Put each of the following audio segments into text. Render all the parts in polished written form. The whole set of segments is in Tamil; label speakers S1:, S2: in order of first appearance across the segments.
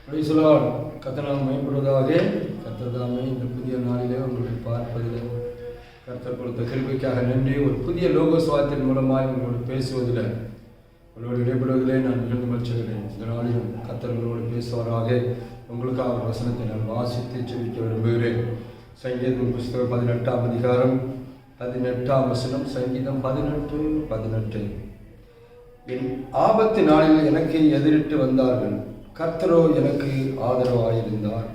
S1: கர்த்தர் மேம்படுவதாக. கர்த்தர்தாமே இந்த புதிய நாளிலே உங்களை பார்ப்பதில் கர்த்தர் கொடுத்த கிருபைக்காக நன்றி. ஒரு புதிய லோகஸ்வாதத்தின் மூலமாக உங்களோடு பேசுவதில் உங்களோடு இடைபடுவதிலே நான் மிகுந்த மகிழ்ச்சிகிறேன். இந்த நாளிலும் கர்த்தர் உங்களோடு பேசுவாராக. உங்களுக்காக ஒரு வசனத்தை நான் வாசித்து ஜெபிக்க விரும்புகிறேன். சங்கீதம் புஸ்தகம் 18ஆம் அதிகாரம் 18ஆம் வசனம். சங்கீதம் 18:18. என் ஆபத்து நாளில் எனக்கு எதிரிட்டு வந்தார்கள், கர்த்தரோ எனக்கு ஆதரவாயிருந்தார்.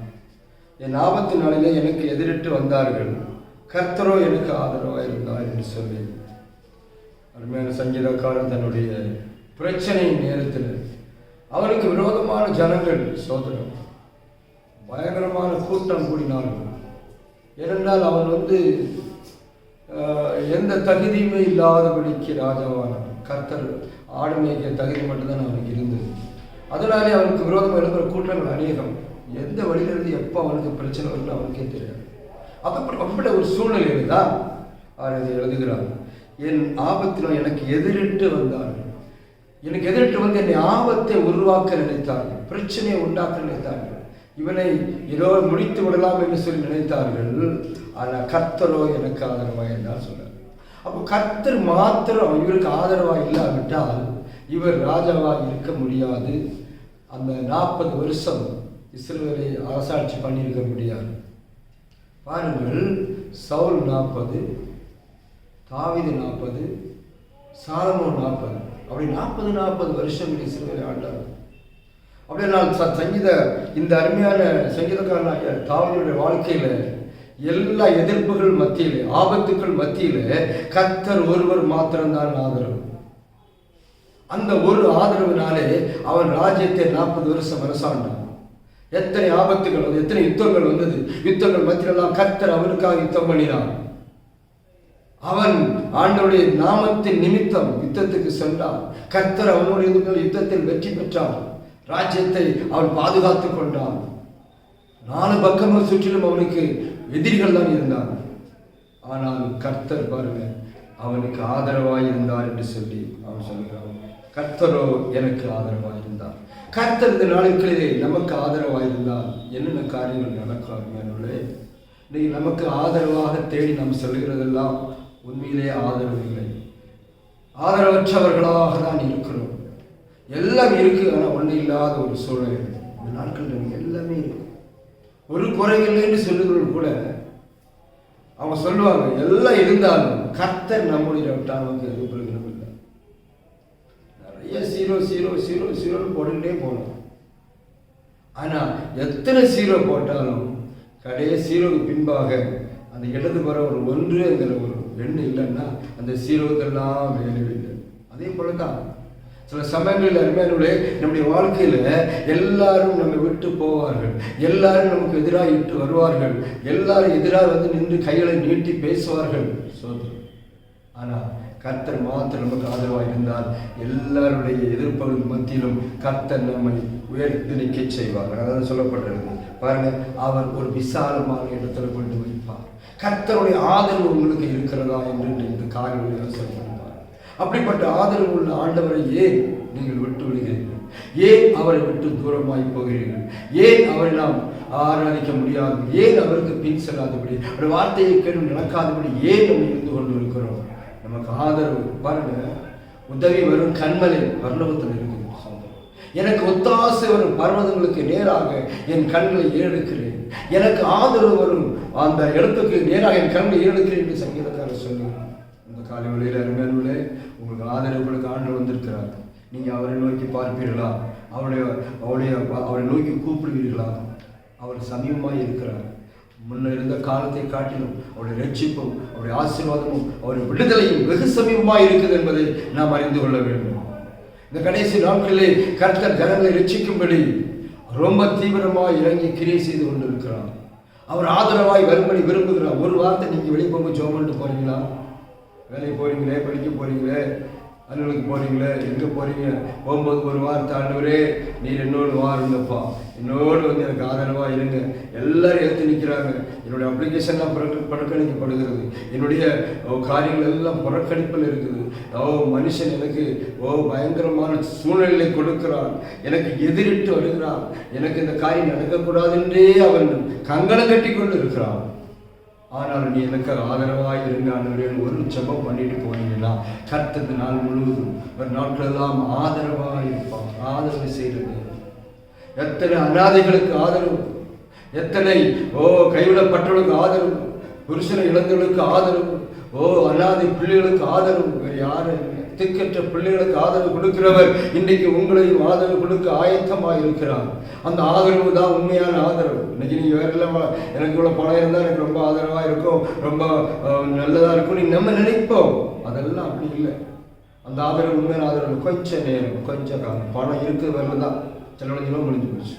S1: என் ஆபத்து நாளிலே எனக்கு எதிரிட்டு வந்தார்கள், கர்த்தரோ எனக்கு ஆதரவாயிருந்தார் என்று சொல்லி அருமையான சங்கீதக்காரன் தன்னுடைய பிரச்சனை நேரத்தில் அவனுக்கு விரோதமான ஜனங்கள் சோதனம் பயங்கரமான கூட்டம் கூடினார்கள். ஏனென்றால் அவன் எந்த தகுதியுமே இல்லாதபடிக்கு ராஜாவானான். கர்த்தர் ஆடு மேய்க்க தகுதி மட்டும்தான் அவனுக்கு இருந்தது. அதனாலே அவனுக்கு விரோதமாக எழுதுகிற கூட்டங்கள் அநேகம். எந்த வழியிலிருந்து எப்போ அவனுக்கு பிரச்சனை வரும்னு அவனுக்கே தெரியாது. அப்படி ஒரு சூழ்நிலையில் தான் அவர் இதை எழுதுகிறார். என் ஆபத்தில் எனக்கு எதிரிட்டு வந்தார்கள், எனக்கு எதிரிட்டு வந்து என்னை ஆபத்தை உருவாக்க நினைத்தார்கள், பிரச்சனையை உண்டாக்க நினைத்தார்கள், இவனை ஏதோ முடித்து விடலாம் என்று சொல்லி நினைத்தார்கள். ஆனால் கர்த்தரோ எனக்கு ஆதரவாக என்றால் சொன்னார். அப்போ கர்த்தர் மாத்திரம் இவருக்கு ஆதரவாக இல்லாவிட்டால் இவர் ராஜாவாக இருக்க முடியாது. அந்த 40 வருஷம் இஸ்ரவேலை அரசாட்சி பண்ணியிருக்க முடியாது. பாருங்கள், சவுல் 40, தாவீது 40, சாலமோன் 40, அப்படி 40 வருஷம் இஸ்ரவேலை ஆண்டார். அப்படியே நான் இந்த அருமையான சங்கீதக்காரனாகிய தாவீதுடைய வாழ்க்கையில எல்லா எதிர்ப்புகள் மத்தியிலே, ஆபத்துக்கள் மத்தியிலே கர்த்தர் ஒருவர் மாத்திரம்தான் ஆதரவு. அந்த ஒரு ஆதரவினாலே அவன் ராஜ்யத்தை 40 வருஷம் அரசாண்டான். எத்தனை ஆபத்துகள் வந்தது, எத்தனை யுத்தங்கள் வந்தது. யுத்தங்கள் மத்தியிலெல்லாம் கர்த்தர் அவனுக்காக யுத்தம் பண்ணினான். அவன் ஆண்டவருடைய நாமத்தின் நிமித்தம் யுத்தத்துக்கு சென்றான். கர்த்தர் அவனுடைய யுத்தத்தில் வெற்றி பெற்றான். ராஜ்யத்தை அவன் பாதுகாத்துக் கொண்டான். 4 பக்கமும் சுற்றிலும் அவனுக்கு எதிரிகள் தான் இருந்தான். ஆனால் கர்த்தர் பாருங்க அவனுக்கு ஆதரவாய் இருந்தார் என்று சொல்லி அவன் சொல்கிறான். கர்த்தரோ எனக்கு ஆதரவாக இருந்தார். கர்த்தர் இந்த நாட்களிலே நமக்கு ஆதரவாக இருந்தால் என்னென்ன காரியங்கள் நடக்கும்? இன்னைக்கு நமக்கு ஆதரவாக தேடி நாம் சொல்கிறதெல்லாம் உண்மையிலேயே ஆதரவு இல்லை. ஆதரவற்றவர்களாக தான் இருக்கிறோம். எல்லாம் இருக்கு, ஆனால் ஒன்றும் இல்லாத ஒரு சூழ்நிலை. இந்த நாட்கள் நமக்கு எல்லாமே இருக்கு, ஒரு குறைவில்லைன்னு சொல்லுகிறவர்கள் கூட அவங்க சொல்லுவாங்க எல்லாம் இருந்தாலும் கர்த்தர் நம்முடைய விட்டால் நமக்கு எது பிரயோஜனம் இல்லை. நிறைய 0 போட்டுக்கிட்டே போகணும். ஆனால் எத்தனை 0 போட்டாலும் கடைசி 0க்கு பின்பாக அந்த இடதுபுறம் ஒரு 1ங்கிற ஒரு எண்ணு இல்லைன்னா அந்த 0க்கெல்லாம் வேலை இல்லை. அதே போல தான் சில சமயங்களில் அருமையானவர்களே நம்முடைய வாழ்க்கையில் எல்லாரும் நம்மை விட்டு போவார்கள், எல்லாரும் நமக்கு எதிராக இட்டு வருவார்கள், எல்லாரும் எதிராக நின்று கைகளை நீட்டி பேசுவார்கள். ஆனால் கர்த்தர் மாத்திரம் நமக்கு ஆதரவாக இருந்தால் எல்லாருடைய எதிர்ப்புகள் மத்தியிலும் கர்த்தர் நம்மை உயர்த்தி நிற்க செய்வார். அதாவது சொல்லப்பட்டிருக்கு பாருங்க, அவர் ஒரு விசாலமான இடத்துல கொண்டு வைப்பார். கர்த்தருடைய ஆதரவு உங்களுக்கு இருக்கிறதா என்று இந்த காரியங்களை யோசனை. அப்படிப்பட்ட ஆதரவு உள்ள ஆண்டவரை ஏன் நீங்கள் விட்டு விடுகிறீர்கள்? ஏன் அவரை விட்டு தூரமாய் போகிறீர்கள்? ஏன் அவரை நாம் ஆராதிக்க முடியாது? ஏன் அவருக்கு பின் செல்லாதபடி, அவருடைய வார்த்தையை கேட்டு நடக்காதபடி ஏன் நம்ம இருந்து கொண்டு இருக்கிறோம்? நமக்கு ஆதரவு பாருங்க, உதவி வரும் கண்மலை பரலோகத்தில் இருக்குது. எனக்கு ஒத்தாசை வரும் பர்வதங்களுக்கு நேராக என் கண்களை ஏறெடுக்கிறேன். எனக்கு ஆதரவு வரும் அந்த இடத்துக்கு நேராக என் கண்களை ஏறெடுக்கிறேன் என்று சங்கீதக்காரர் சொல்லுகிறார். இந்த காலை வேளையில் அருமையானவர்களே, உங்களுக்கு ஆதரவுகளுக்கு ஆண்டு வந்திருக்கிறார். நீங்கள் அவரை நோக்கி பார்ப்பீர்களா? அவரை நோக்கி கூப்பிடுவீர்களா? அவர் சமீபமாக இருக்கிறார். முன்ன இருந்த காலத்தை காட்டிலும் அவருடைய ரட்சிப்பும் அவருடைய ஆசீர்வாதமும் அவருடைய விடுதலையும் வெகு சமீபமாக இருக்குது என்பதை நாம் அறிந்து கொள்ள வேண்டும். இந்த கடைசி நாட்களிலே கர்த்தர் ஜனங்களை ரட்சிக்கும்படி ரொம்ப தீவிரமாக இறங்கி கிரியை செய்து கொண்டிருக்கிறார். அவர் ஆதரவாய் வரும்படி விரும்புகிறார். ஒரு வார்த்தை நீங்கள் வெளியே போக ஜோம் பண்ணிட்டு போறீங்களா? வேலைக்கு போறீங்களே, படிக்க போறீங்களே, அலுவலுக்கு போறீங்களே, எங்கே போறீங்க? போகும்போது ஒரு வார்த்தை, ஆண்டவரே நீர் என்னோடு வாருங்கப்பா, என்னோடு வந்து எனக்கு ஆதரவாக இருங்க. எல்லாரும் எடுத்து நிற்கிறாங்க. என்னுடைய அப்ளிகேஷன்லாம் புறக்கணிக்கப்படுகிறது. என்னுடைய காரியங்கள் எல்லாம் புறக்கணிப்பில் இருக்குது. மனுஷன் எனக்கு பயங்கரமான சூழ்நிலை கொடுக்கிறான், எனக்கு எதிரிட்டு வருகிறான், எனக்கு இந்த காரியம் நடக்கக்கூடாது என்றே அவன் கங்கணம் கட்டி கொண்டு இருக்கிறான். ஆனால் நீ எனக்கு ஆதரவாக இருங்க ஒரு ஜெபம் பண்ணிட்டு போனீங்கன்னா கர்த்தர் நாள் முழுவதும் ஒரு நாட்களெல்லாம் ஆதரவாக இருப்பான். ஆதரவு செய்கிறது. எத்தனை அநாதைகளுக்கு ஆதரவு, எத்தனை கைவிடப்பட்டவர்களுக்கு ஆதரவு, புருஷனை இழந்தவர்களுக்கு ஆதரவு, அநாதை பிள்ளைகளுக்கு ஆதரவு. வேறு யாரும் திக்கற்ற பிள்ளைகளுக்கு ஆதரவு கொடுக்கிறவர் இன்றைக்கு உங்களையும் ஆதரவு கொடுக்க ஆயத்தமாக இருக்கிறார். அந்த ஆதரவு தான் உண்மையான ஆதரவு. இன்னைக்கு நீங்கள் வேற எல்லாம் எனக்கு இவ்வளோ பணம் இருந்தால் எனக்கு ரொம்ப ஆதரவாக இருக்கும், ரொம்ப நல்லதாக இருக்கும் நீ நம்ம நினைப்போம். அதெல்லாம் அப்படி இல்லை. அந்த ஆதரவு உண்மையான ஆதரவு கொஞ்சம் நேரம், கொஞ்சம் காலம். பணம் இருக்கிற வரல தான் சில முடிஞ்சு போச்சு.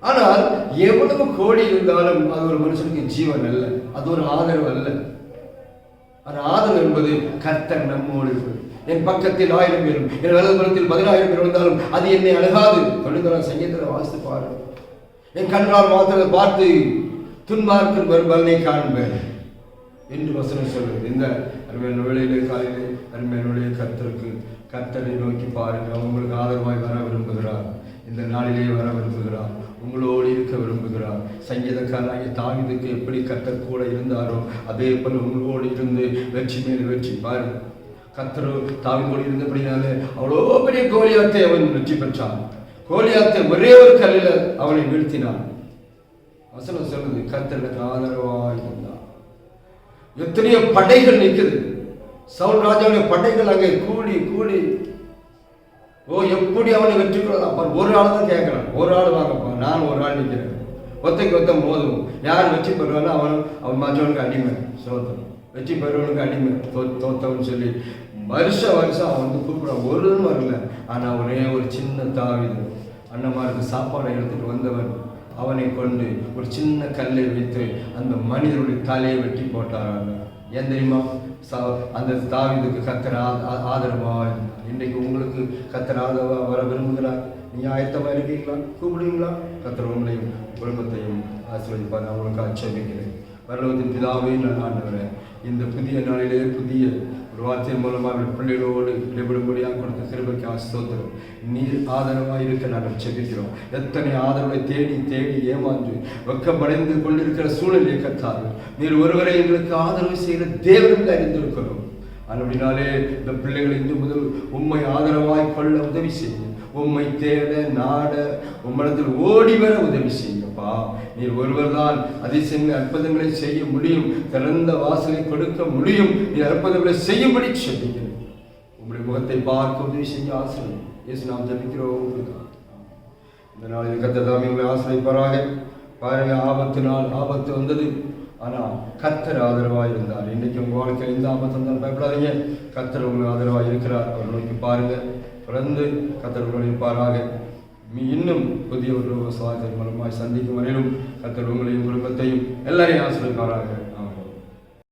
S1: ஆனால் எவ்வளவு கோடி இருந்தாலும் அது ஒரு மனுஷனுக்கு ஜீவன் அல்ல, அது ஒரு ஆதரவு அல்ல. அந்த ஆதரவு என்பது கர்த்தர் நம்மோடு. என் பக்கத்தில் 1000 பேரும் என் வலதுபுறத்தில் 10000 பேர் வந்தாலும் அது என்னை அழகாது. தொழில்நுட்ப சங்கீதத்தில் வாசித்து பாரு. என் கண்ணால் மாத்திரத்தை பார்த்து துன்பார்க்கிற வரும் பலனை காண்பேன் என்று வசனம் சொல்லுது. இந்த அருமையான வேளையிலே காலையிலே அருமையான வேளையை கர்த்தரை நோக்கி பாருங்க. உங்களுக்கு ஆதரவாய் வர விரும்புகிறார். இந்த நாளிலே வர விரும்புகிறார். உங்களோடு இருக்க விரும்புகிறார். சங்கீதக்காரனாகிய தாவீதுக்கு எப்படி கர்த்தர் கூட இருந்தாரோ அதே போல உங்களோடு இருந்து வெற்றி மேல் வெற்றி பாருங்க. கர்த்தர் தாவீதோடு இருந்தபடினாலே அவ்வளோ பெரிய கோலியாத்தை அவன் வெற்றி பெற்றான். கோலியாத்தை ஒரே ஒரு கல்லில் அவனை வீழ்த்தினான். வசனம் சொல்லுது கர்த்தருக்கு ஆதரவாக இருந்தான். எத்தனையோ படைகள் நிற்குது. சவுல் ராஜாவுடைய படைகள் அங்கே கூடி கூடி எப்படி அவனை வெற்றி கொள்ளலாம்? ஒரு ஆள் தான் கேட்கறான். ஒரு ஆள் வாங்கப்பா, நான் ஒரு ஆள் நிற்கிறேன். ஒத்தைக்கு ஒத்த மோதும். யார் வெற்றி பெறுவானோ அவன் மற்றவனுக்கு அடிமை. சோதம் வெற்றி பெறுவனுக்கு அடிமை, தோத்தவன் சொல்லி வருஷம் அவன் வந்து கூப்பிடுவான். ஒருவரும் வரல. ஆனால் ஒரே ஒரு சின்ன தாவீது அண்ணமாருக்கு சாப்பாடை எடுத்துட்டு வந்தவன் அவனை கொண்டு ஒரு சின்ன கல்லை வைத்து அந்த மனிதனுடைய தலையை வெட்டி போட்டாராங்க. ஏன் தெரியுமா? அந்த தாவீதுக்கு கர்த்தர் ஆதரவாக. இன்றைக்கு உங்களுக்கு கர்த்தர் ஆதரவாக வர விரும்புகிறார். நீங்கள் ஆயத்தமாக இருக்கீங்களா? கூப்பிடுவீங்களா? கர்த்தர் உங்களையும் குடும்பத்தையும் ஆசீர்வதிப்பார். அவங்களுக்கு ஆட்சேபிக்கிறேன். பரலோகத்தின் பிதாவே, நான் ஆண்டவரேன், இந்த புதிய நாளிலே புதிய ஒரு வார்த்தையின் மூலமாக பிள்ளைகளோடு இடைபடும்படியாக கொடுத்த கிருபைக்கு ஸ்தோத்திரம். நீர் ஆதரவாக இருக்க நாங்கள் செபிக்கிறோம். எத்தனை ஆதரவை தேடி தேடி ஏமாந்து வெக்கப்படைந்து கொண்டிருக்கிற சூழலை கர்த்தாவே, நீர் ஒருவரை எங்களுக்கு ஆதரவு செய்கிற தேவன் அறிந்திருக்கிறோம். அப்படினாலே இந்த பிள்ளைகளை இன்று முதல் உம்மை ஆதரவாய் கொள்ள உதவி செய்யும். உம்மை தேட நாட உம்மிடத்தில் ஓடி வர உதவி செய்யுங்கப்பா. நீர் ஒருவர் தான் அதிசயங்கள் அற்புதங்களை செய்ய முடியும். திறந்த வாசலை கொடுக்க முடியும். நீர் அற்புதங்களை செய்யும்படி சொல்லுங்கள். உங்களுடைய முகத்தை பார்க்க உதவி செய்ய ஆசிரியம் இயேசு நாம் ஜபிக்கிறோம். இந்த நாளில் கர்த்தர் தாமே உங்களை ஆசிரியப்பாராக. பாருங்க, ஆபத்து வந்தது, ஆனால் கர்த்தர் ஆதரவாக இருந்தார். இன்றைக்கு உங்கள் வாழ்க்கையில் எந்த ஆபத்து வந்தாலும் பயப்படாதீங்க. கர்த்தர் உங்களுக்கு ஆதரவாக இருக்கிறார். அவர் நோக்கி பாருங்க. தொடர்ந்து கர்த்தர் உங்களை இருப்பாராக. இன்னும் புதிய ஒரு சுவாசத்தின் மூலமாய் சந்திக்கும் வரையிலும் கர்த்தர் உங்களையும் குடும்பத்தையும் எல்லாரையும் ஆசீர்வதிப்பாராக.